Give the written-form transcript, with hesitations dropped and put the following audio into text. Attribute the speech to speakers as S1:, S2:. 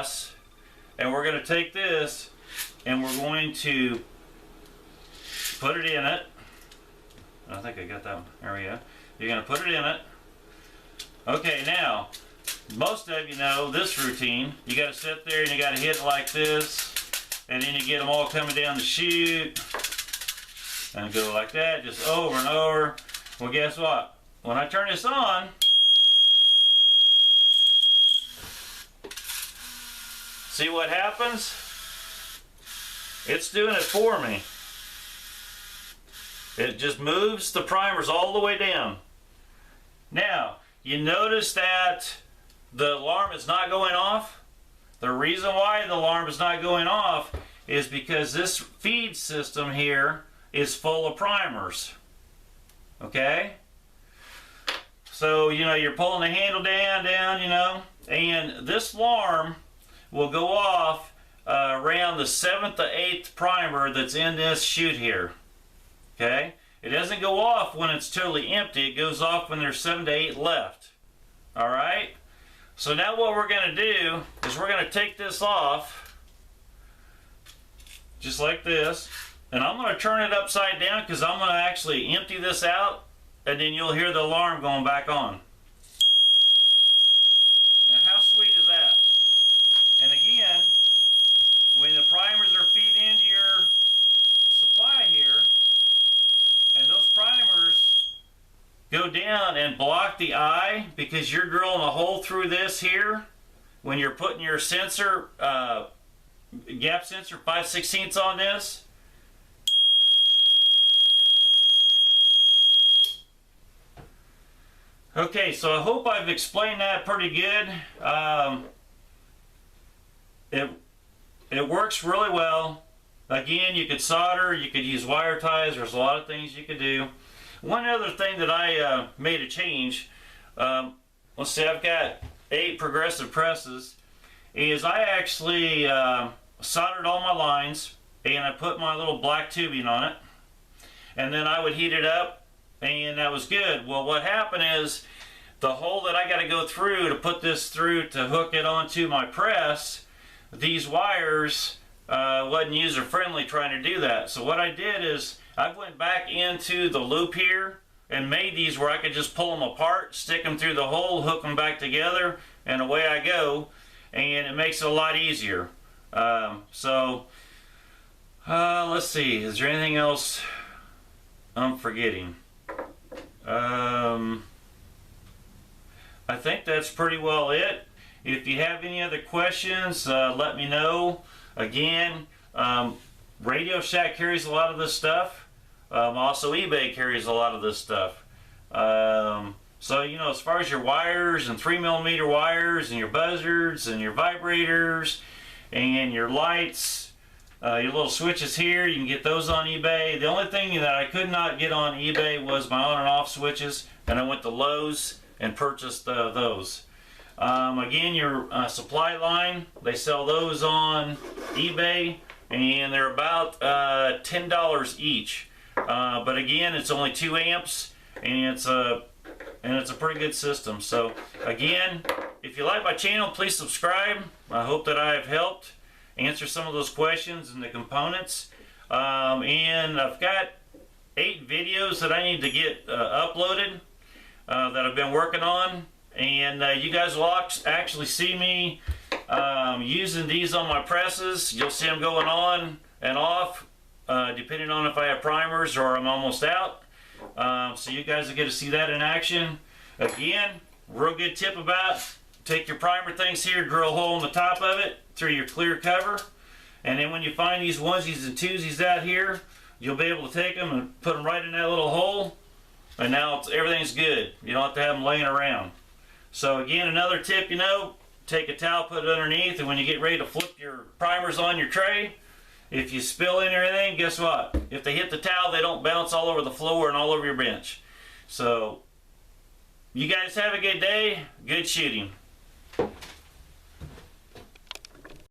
S1: press, and we're going to take this and we're going to put it in it. I think I got that one. There we go. You're going to put it in it. Okay, now, most of you know this routine. You got to sit there and you got to hit it like this, and then you get them all coming down the chute, and go like that, just over and over. Well, guess what? When I turn this on, see what happens? It's doing it for me. It just moves the primers all the way down. Now, you notice that the alarm is not going off? The reason why the alarm is not going off is because this feed system here is full of primers. Okay? So, you know, you're pulling the handle down, you know, and this alarm will go off around the 7th to 8th primer that's in this chute here. Okay? It doesn't go off when it's totally empty. It goes off when there's 7 to 8 left. Alright? So now what we're going to do is we're going to take this off just like this, and I'm going to turn it upside down because I'm going to actually empty this out, and then you'll hear the alarm going back on. Now how sweet is that? And again, when the primers are feed into your supply here, and those primers go down and block the eye because you're drilling a hole through this here when you're putting your sensor, gap sensor 5/16 on this. Okay, so I hope I've explained that pretty good. It works really well. Again, you could solder, you could use wire ties, there's a lot of things you could do. One other thing that I made a change, let's see, I've got 8 progressive presses, is I actually soldered all my lines, and I put my little black tubing on it, and then I would heat it up, and that was good. Well, what happened is the hole that I got to go through to put this through to hook it onto my press, these wires wasn't user friendly trying to do that. So what I did is I went back into the loop here and made these where I could just pull them apart, stick them through the hole, hook them back together, and away I go. And it makes it a lot easier. Let's see, is there anything else I'm forgetting? I think that's pretty well it. If you have any other questions, let me know. Again, Radio Shack carries a lot of this stuff. Also, eBay carries a lot of this stuff. So, you know, as far as your wires and 3mm wires and your buzzards and your vibrators and your lights, your little switches here, you can get those on eBay. The only thing that I could not get on eBay was my on and off switches, and I went to Lowe's and purchased those. Again, your supply line, they sell those on eBay, and they're about $10 each. But again, it's only 2 amps, and it's a pretty good system. So again, if you like my channel, please subscribe. I hope that I've helped answer some of those questions and the components. And I've got 8 videos that I need to get uploaded that I've been working on. And you guys will actually see me using these on my presses. You'll see them going on and off, depending on if I have primers or I'm almost out. So you guys will get to see that in action. Again, real good tip about, take your primer things here, drill a hole in the top of it through your clear cover. And then when you find these onesies and twosies out here, you'll be able to take them and put them right in that little hole. And now everything's good. You don't have to have them laying around. So again, another tip, you know, take a towel, put it underneath, and when you get ready to flip your primers on your tray, if you spill in or anything, guess what? If they hit the towel, they don't bounce all over the floor and all over your bench. So, you guys have a good day. Good shooting.